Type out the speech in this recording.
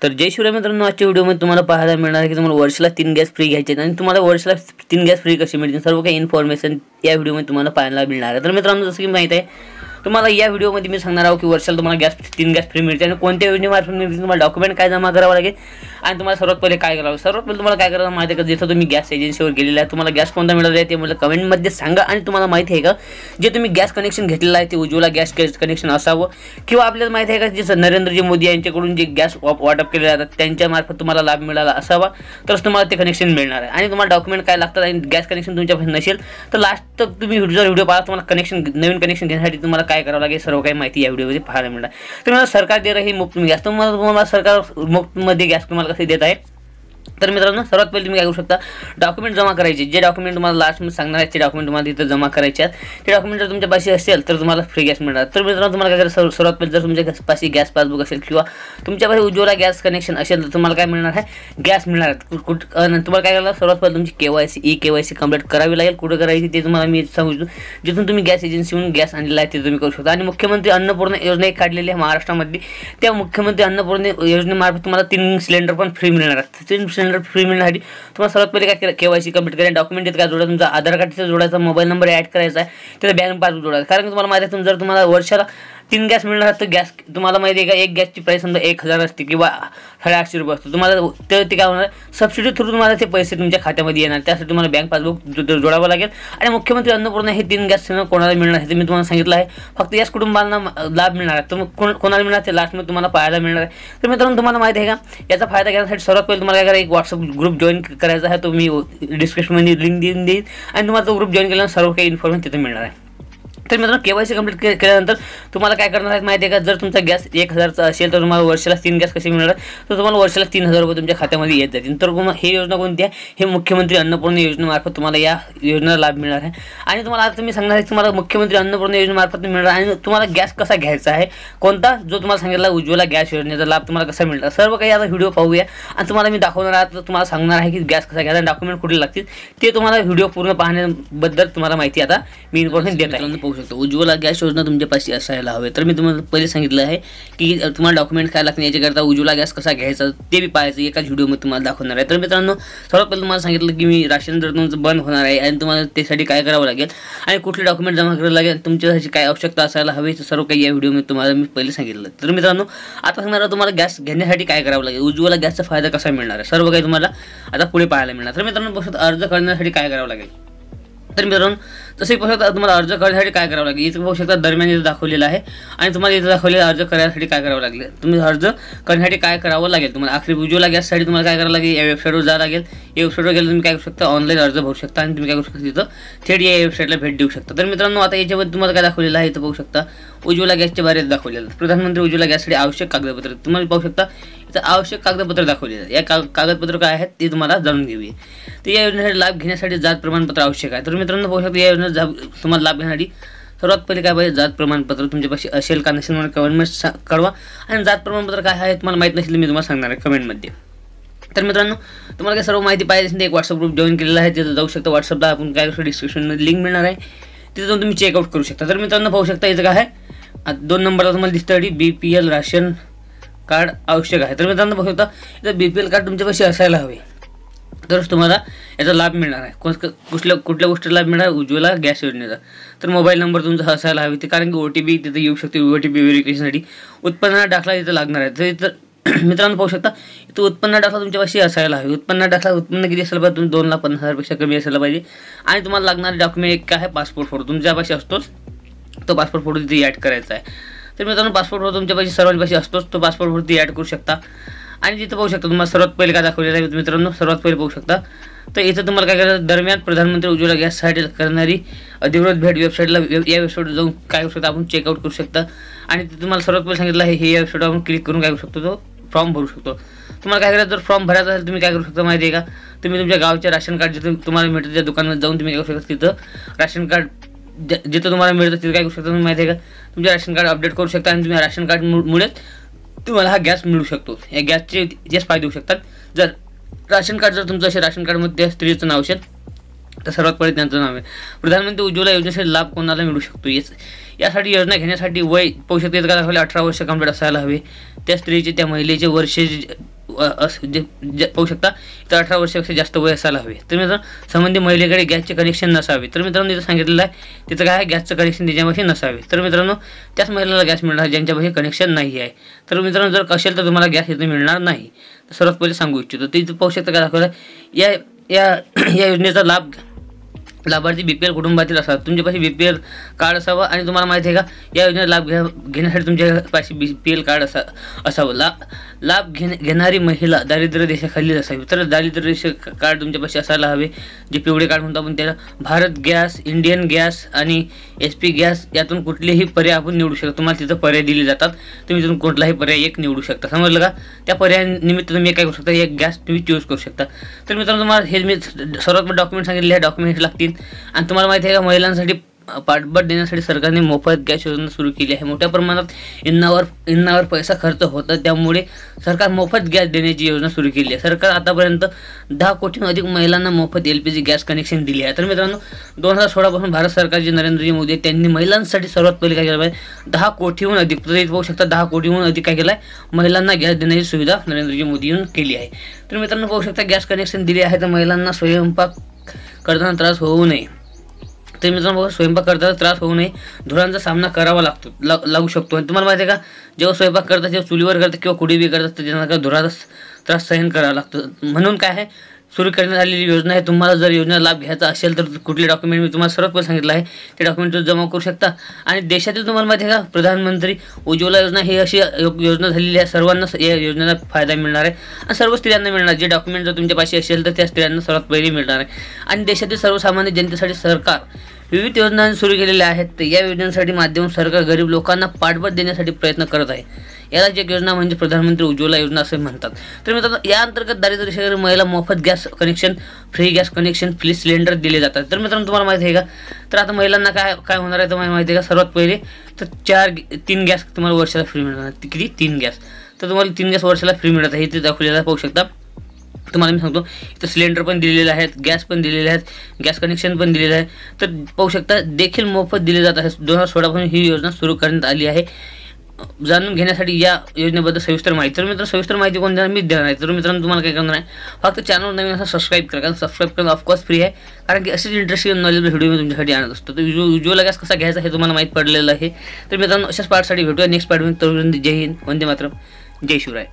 तर जय शिवराय मित्रांनो, आजच्या व्हिडिओमध्ये तुम्हाला पाहायला मिळणार आहे की तुम्हाला वर्षाला 3 गॅस फ्री घ्यायचे आहेत आणि तुम्हाला वर्षाला 3 गॅस फ्री कशी मिळतील सर्व काही इन्फॉर्मेशन या व्हिडिओमध्ये तुम्हाला पाहायला मिळणार आहे। तर मित्रांनो, जसं की माहिती आहे तुम्हाला या व्हिडिओमध्ये मी सांगणार आहोत की वर्षाला तुम्हाला 3 गॅस फ्री मिळते आणि कोणत्या योजनेमार्फत मिळतील, तुम्हाला डॉक्युमेंट काय जमा करावं लागेल आणि तुम्हाला सर्वात पहिले काय करावं। सर्वात पहिले तुम्हाला काय करावं माहिती आहे का, जिथं तुम्ही गॅस एजन्सीवर गेलेला आहे तुम्हाला गॅस कोणता मिळाला आहे ते मला कमेंटमध्ये सांगा। आणि तुम्हाला माहिती आहे का जे तुम्ही गॅस कनेक्शन घेतलेलं आहे ते उज्ज्वला गॅस कनेक्शन असावं किंवा आपल्याला माहिती आहे का जे नरेंद्रजी मोदी यांच्याकडून जे गॅस वाटप केले जातात त्यांच्यामार्फत तुम्हाला लाभ मिळाला असावा तरच तुम्हाला ते कनेक्शन मिळणार आहे। आणि तुम्हाला डॉक्युमेंट काय लागतात आणि गॅस कनेक्शन तुमच्यापाशी नसेल तर लास्ट तक तुम्ही व्हिडिओ पाहा, तुम्हाला कनेक्शन नवीन कनेक्शन घेण्यासाठी तुम्हाला काय करावं लागेल सर्व काही माहिती या व्हिडिओमध्ये पाहायला मिळणार। तर मला सरकार दे रही मुफ्त में गॅस, तुम्हाला सरकार मुफ्त मध्ये गॅस तुम्हाला कसे देत आहे। तर मित्रांनो, सर्वात पहिले तुम्ही काय करू शकता, डॉक्युमेंट जमा करायचे। जे डॉक्युमेंट तुम्हाला लास्टमध्ये सांगणार आहे ते डॉक्युमेंट तुम्हाला तिथे जमा करायचे आहेत। ते डॉक्युमेंट जर तुमच्या पाशी असेल तर तुम्हाला फ्री गॅस मिळणार। तर मित्रांनो, तुम्हाला काय करायचं, सर्वात पहिले जर तुमच्या पाशी गॅस पासबुक असेल किंवा तुमच्या पाशी उज्ज्वला गॅस कनेक्शन असेल तर तुम्हाला काय मिळणार आहे, गॅस मिळणार आहे। तुम्हाला काय करायला सर्वात पहिले तुमची KYC कंप्लीट करावी लागेल। कुठे करायची ते तुम्हाला मी सांगू इच्छितो, जिथून तुम्ही गॅस एजन्सीहून गॅस आणलेला आहे ते तुम्ही करू शकता। आणि मुख्यमंत्री अन्नपूर्णा योजना एक काढलेली आहे महाराष्ट्रामध्ये, त्या मुख्यमंत्री अन्नपूर्णा योजनेमार्फत तुम्हाला 3 सिलेंडर पण फ्री मिळणार आहेत। 3 सिलेंडर फ्री मिळण्यासाठी तुम्हाला सर्वात पहिले काय KYC कंप्लीट करायचं, डॉक्युमेंट काय जोडायचं, तुमचा आधार कार्डचा जोडायचा, मोबाईल नंबर ॲड करायचा आहे, त्याचा बँक पासबुक जोडायचा। कारण की तुम्हाला माहिती आहे जर तुम्हाला वर्षाला 3 गॅस मिळणार तर गॅस तुम्हाला माहिती आहे का एक गॅसची प्राईस समजा 1000 असते किंवा 850 रुपये असतो, तुम्हाला ते काय होणार सबसिडी थ्रू तुम्हाला ते पैसे तुमच्या खात्यामध्ये येणार। त्यासाठी तुम्हाला बँक पासबुक जोडावं लागेल। आणि मुख्यमंत्री अन्नपूर्णा हे 3 गॅस कोणाला मिळणार आहे ते मी तुम्हाला सांगितलं आहे, फक्त याच कुटुंबांना लाभ मिळणार आहे। तर मग कोणाला मिळणार ते लास्टमध्ये तुम्हाला पाहायला मिळणार आहे। तर मित्रांनो, तुम्हाला माहिती आहे का याचा फायदा घेण्यासाठी सर्वात पहिले तुम्हाला काय करायचं, एक व्हॉट्सअप ग्रुप जॉईन करायचा आहे, तो मी डिस्क्रिप्शनमध्ये लिंक देईन आणि तुम्हाला तो ग्रुप जॉईन केल्यानंतर सर्व काही इन्फॉर्मेशन तिथे मिळणार आहे। तर मित्रांनो, KYC कंप्लीट केल्यानंतर तुम्हाला काय करणार आहे माहिती आहे का, जर तुमचा गॅस 1000चा असेल तर तुम्हाला वर्षाला 3 गॅस कसे मिळणार, तर तुम्हाला वर्षाला 3000 रुपये तुमच्या खात्यामध्ये येत जातील। तर ही योजना कोणती आहे, हे मुख्यमंत्री अन्नपूर्णा योजनेमार्फत तुम्हाला या योजनेला लाभ मिळणार आहे। आणि तुम्हाला आता मी सांगणार आहे तुम्हाला मुख्यमंत्री अन्नपूर्णा योजनेमार्फत मिळणार आणि तुम्हाला गॅस कसा घ्यायचा आहे, कोणता जो तुम्हाला सांगितला उज्ज्वला गॅस योजनेचा लाभ तुम्हाला कसा मिळणार, सर्व काही आता व्हिडिओ पाहूया आणि तुम्हाला मी दाखवणार आहे, तुम्हाला सांगणार आहे की गॅस कसा घ्यायचा, डॉक्युमेंट कुठे लागतील ते तुम्हाला व्हिडिओ पूर्ण पाहण्याबद्दल तुम्हाला माहिती आता मी इन्फॉर्मेशन देत आहे। पाहू शकतो उज्ज्वला गॅस योजना तुमच्यापाशी असायला हवे। तर मी तुम्हाला पहिले सांगितलं आहे की तुम्हाला डॉक्युमेंट काय लागतील याच्याकरता उज्ज्वला गॅस कसा घ्यायचा ते बी पाहायचं एकाच व्हिडिओमध्ये तुम्हाला दाखवणार आहे। तर मित्रांनो, सर्वात पहिले तुम्हाला सांगितलं की मी राशन जर तुमचं बंद होणार आहे आणि तुम्हाला त्यासाठी काय करावं लागेल आणि कुठले डॉक्युमेंट जमा करावं लागेल, तुमच्यासाठी काय आवश्यकता असायला हवी, तर सर्व काही या व्हिडिओमध्ये तुम्हाला मी पहिले सांगितलं। तर मित्रांनो, आता सांगणार आहे तुम्हाला गॅस घेण्यासाठी काय करावं लागेल, उज्ज्वला गॅसचा फायदा कसा मिळणार आहे, सर्व काही तुम्हाला आता पुढे पाहायला मिळणार। तर मित्रांनो, अर्ज करण्यासाठी काय करावं लागेल, तर मित्रांनो तसे पाहू शकता तुम्हाला अर्ज करण्यासाठी काय करावं लागेल, इथे पाहू शकता दरम्यान इथं दाखवलेलं आहे आणि तुम्हाला इथं दाखवलेलं अर्ज करण्यासाठी काय करावं लागेल, तुम्ही अर्ज करण्यासाठी काय करावं लागेल तुम्हाला आखरी उज्ज्वला गॅससाठी तुम्हाला काय करावं लागेल, या वेबसाईटवर जावं लागेल। या वेबसाईटवर गेलं तुम्ही काय करू शकता, ऑनलाईन अर्ज भरू शकता आणि तुम्ही काय करू शकता तिथं थेट या वेबसाईटला भेट देऊ शकता। तर मित्रांनो, आता याच्यामध्ये तुम्हाला काय दाखवलेलं आहे इथं पाहू शकता उज्ज्वला गॅसच्या बारेत दाखवलेलं प्रधानमंत्री उज्ज्वला गॅससाठी आवश्यक कागदपत्र, तुम्हाला पाहू शकता इथं आवश्यक कागदपत्र दाखवलेलं आहे। या कागदपत्र काय आहेत ते तुम्हाला जाणून घेऊया। तर या योजनेसाठी लाभ घेण्यासाठी जात प्रमाणपत्र आवश्यक आहे। तर मित्रांनो, पाहू शकता या योजनेत तुम्हाला लाभ घेण्यासाठी सर्वात पहिले काय पाहिजे, जात प्रमाणपत्र तुमच्यापाशी असेल का नसेल मला कमेंटमध्ये कळवा। आणि जात प्रमाणपत्र काय आहे तुम्हाला माहीत नसेल मी तुम्हाला सांगणार आहे कमेंटमध्ये। तर मित्रांनो, तुम्हाला काय सर्व माहिती पाहिजे असेल तर एक व्हॉट्सअप ग्रुप जॉईन केलेला आहे, तिथं जाऊ शकता। व्हॉट्सअपला आपण काय करू डिस्क्रिप्शनमध्ये लिंक मिळणार आहे, तिथे जाऊन तुम्ही चेकआउट करू शकता। तर मित्रांनो, पाहू शकता इथं काय आहे 2 नंबरला तुम्हाला दिसतं BPL राशन कार्ड आवश्यक आहे। तर मित्रांनो, पाहू शकता इथं BPL कार्ड तुमच्यापाशी असायला हवे तरच तुम्हाला याचा लाभ मिळणार आहे। कुठल्या गोष्टीचा लाभ मिळणार, उज्ज्वला गॅस योजनेचा। तर मोबाईल नंबर तुमचा असायला हवे, ते कारण की OTP तिथे येऊ शकते, OTP व्हेरिफिकेशनसाठी उत्पन्न दाखला इथं लागणार आहे। तर इथं मित्रांनो पाहू शकता इथं उत्पन्न दाखला तुमच्यापाशी असायला हवे। उत्पन्न किती असायला पाहिजे, तुम्ही 2,50,000पेक्षा कमी असायला पाहिजे। आणि तुम्हाला लागणारे डॉक्युमेंट एक काय आहे, पासपोर्ट फोटो तुमच्यापाशी असतोच, तो पासपोर्ट फोटो तिथे ॲड करायचा आहे। तर मित्रांनो, पासपोर्ट फोटो तुमच्यापाशी सर्वांपाशी असतोच, तो पासपोर्ट फोटो ती ॲड करू शकता। आणि तिथं पाहू शकता तुम्हाला सर्वात पहिले काय दाखवलेलं आहे मित्रांनो, सर्वात पहिले पाहू शकता तर इथं तुम्हाला काय करायचं, दरम्यान प्रधानमंत्री उज्ज्वला गॅससाठी करणारी अधिकृत भेट वेबसाईटला या वेबसाईटवर जाऊन काय करू शकता आपण चेकआउट करू शकता। आणि तिथे तुम्हाला सर्वात पहिले सांगितलं आहे हे या वेबसाईटवर आपण क्लिक करून काय करू शकतो, तो फॉर्म भरू शकतो। तुम्हाला काय करायचं, जर फॉर्म भरायचा असेल तुम्ही काय करू शकता माहिती आहे का, तुम्ही तुमच्या गावच्या राशन कार्ड जिथे तुम्हाला मिळतं त्या दुकानात जाऊन तुम्ही काय करू शकता, तिथं राशन कार्ड जिथं तुम्हाला मिळतं तिथे काय करू शकता तुम्ही माहिती आहे का, तुमचे राशन कार्ड अपडेट करू शकता आणि तुम्ही राशन कार्डमुळे तुम्हाला हा गॅस मिळू शकतो। या गॅसचे जेच फायदे होऊ शकतात, जर राशन कार्ड जर तुमचं असेल राशन कार्डमध्ये स्त्रीचं नाव असेल तर सर्वात पहिले त्यांचं नाव आहे। प्रधानमंत्री उज्ज्वला योजनेसाठी लाभ कोणाला मिळू शकतो, यासाठी योजना घेण्यासाठी वय पाहू शकता का दाखवले 18 वर्ष कंप्लीट असायला हवे, त्या स्त्रीचे त्या महिलेचे वर्षे पाहू शकता तर 18 वर्षापेक्षा जास्त वय असायला हवे. तर मित्रांनो संबंधित महिलेकडे गॅसचे कनेक्शन नसावे. तर मित्रांनो इथं सांगितलेलं आहे तिथं काय आहे गॅसचं कनेक्शन त्याच्यापाशी नसावे. तर मित्रांनो त्याच महिलेला गॅस मिळणार ज्यांच्यापाशी कनेक्शन नाही आहे. तर मित्रांनो जर असेल तर तुम्हाला गॅस इथं मिळणार नाही. तर सर्वात पहिले सांगू इच्छितो तर इथं पाहू शकता काय दाखवलं या या या योजनेचा लाभार्थी बीपीएल कुटुंबातील असावा. तुमच्यापाशी बीपीएल कार्ड असावं आणि तुम्हाला माहिती आहे का या योजनेचा लाभ घेण्यासाठी तुमच्यापाशी बीपीएल कार्ड असावं. लाभ घेणारी महिला दारिद्र्य रेषेखाली असावी. तर दारिद्र्य रेषे कार्ड तुमच्यापाशी असायला हवे. जे पिवळे कार्ड म्हणतो आपण त्याला भारत गॅस, इंडियन गॅस आणि HP गॅस यातून कुठलेही पर्याय आपण निवडू शकता. तुम्हाला तिथं पर्याय दिले जातात. तुम्ही तिथून कुठलाही पर्याय एक निवडू शकता. समजलं का? त्या पर्यायानिमित्त तुम्ही काय करू शकता एक गॅस तुम्ही चूज करू शकता. तर मित्रांनो तुम्हाला हे मी सर्वात डॉक्युमेंट सांगितले हे डॉक्युमेंट लागतील. आणि तुम्हाला माहिती आहे का महिलांसाठी पाठबळ देण्यासाठी सरकारने मोफत गॅस योजना सुरू केली आहे. मोठ्या प्रमाणात इंधनावर पैसा खर्च होता त्यामुळे सरकार मोफत गॅस देण्याची योजना सुरू केली आहे. सरकार आतापर्यंत 10 कोटीहून अधिक महिलांना मोफत LPG गॅस कनेक्शन दिले आहे. तर मित्रांनो 2016 पासून भारत सरकारचे नरेंद्रजी मोदी त्यांनी महिलांसाठी सर्वात पहिले काय केलं आहे 10 कोटीहून अधिक पाहू शकता 10 कोटीहून अधिक काय केलं आहे महिलांना गॅस देण्याची सुविधा नरेंद्रजी मोदी यांनी केली आहे. तर मित्रांनो पाहू शकता गॅस कनेक्शन दिले आहे तर महिलांना स्वयंपाक करताना त्रास होऊ नये. तर मित्रांनो स्वयंपाक करताना त्रास होऊ नये धुरांचा सामना करावा लागू शकतो. आणि तुम्हाला माहिती आहे का जेव्हा स्वयंपाक करतात जेव्हा चुलीवर करतात किंवा कुठे बी करतात तर त्यांना काय धुराचा त्रास सहन करावा लागतो. म्हणून काय आहे सुरू करण्यात आलेली योजना आहे. तुम्हाला जर योजना लाभ घ्यायचा असेल तर कुठले डॉक्युमेंट मी तुम्हाला सर्व सांगितलं आहे ते डॉक्युमेंट जमा करू शकता. आणि देशातील तुम्हाला माहिती आहे का प्रधानमंत्री उज्ज्वला योजना ही अशी योजना झालेली आहे. सर्वांना या योजनेचा फायदा मिळणार आहे आणि सर्व स्त्रियांना मिळणार. जे डॉक्युमेंट जर तुमच्यापाशी असेल तर त्या स्त्रियांना सर्वात पहिले मिळणार आहे. आणि देशातील सर्वसामान्य जनतेसाठी सरकार विविध योजना सुरू केलेल्या आहेत. तर या योजनांसाठी माध्यम सरकार गरीब लोकांना पाठबळ देण्यासाठी प्रयत्न करत आहे. यालाच एक योजना म्हणजे प्रधानमंत्री उज्ज्वला योजना असे म्हणतात. तर मित्रांनो या अंतर्गत दारिद्र्य रेषेखालील महिला मोफत gas connection, free gas connection, free cylinder दिले जातात. तर मित्रांनो तुम्हाला माहिती आहे का तर आता महिलांना काय होणार आहे तुम्हाला माहिती आहे का सर्वात पहिले तर 3 गॅस तुम्हाला वर्षाला फ्री मिळणार. किती 3 गॅस तर तुम्हाला 3 गॅस वर्षाला फ्री मिळत आहे. इथे दाखवलेलं पाहू शकता. तुम्हाला मी सांगतो इथं सिलेंडर पण दिलेले आहेत, गॅस पण दिलेले आहेत, गॅस कनेक्शन पण दिलेलं आहे. तर पाहू शकता देखील मोफत दिले जात आहे. 2016 पासून ही योजना सुरू करण्यात आली आहे. जाणून घेण्यासाठी या योजनेबद्दल सविस्तर माहिती तर मित्रांनो सविस्तर माहिती कोण देणार मी देणार आहे. तर मित्रांनो तुम्हाला काय करणार आहे फक्त चॅनल नवीन असं सबस्क्राईब करा. कारण सबस्क्राईब करणं ऑफकोर्स फ्री आहे. कारण की असेच इंटरेस्टिंग नॉलेजेबल व्हिडिओ मी तुमच्यासाठी आणत असतो. तर उज्ज्वला गॅस कसा घ्यायचा हे तुम्हाला माहीत पडलेलं आहे. तर मित्रांनो अशाच पार्टसाठी भेटूया नेक्स्ट पार्टमध्ये. तर जय हिंद, वंदे मातरम, जय शिवराय.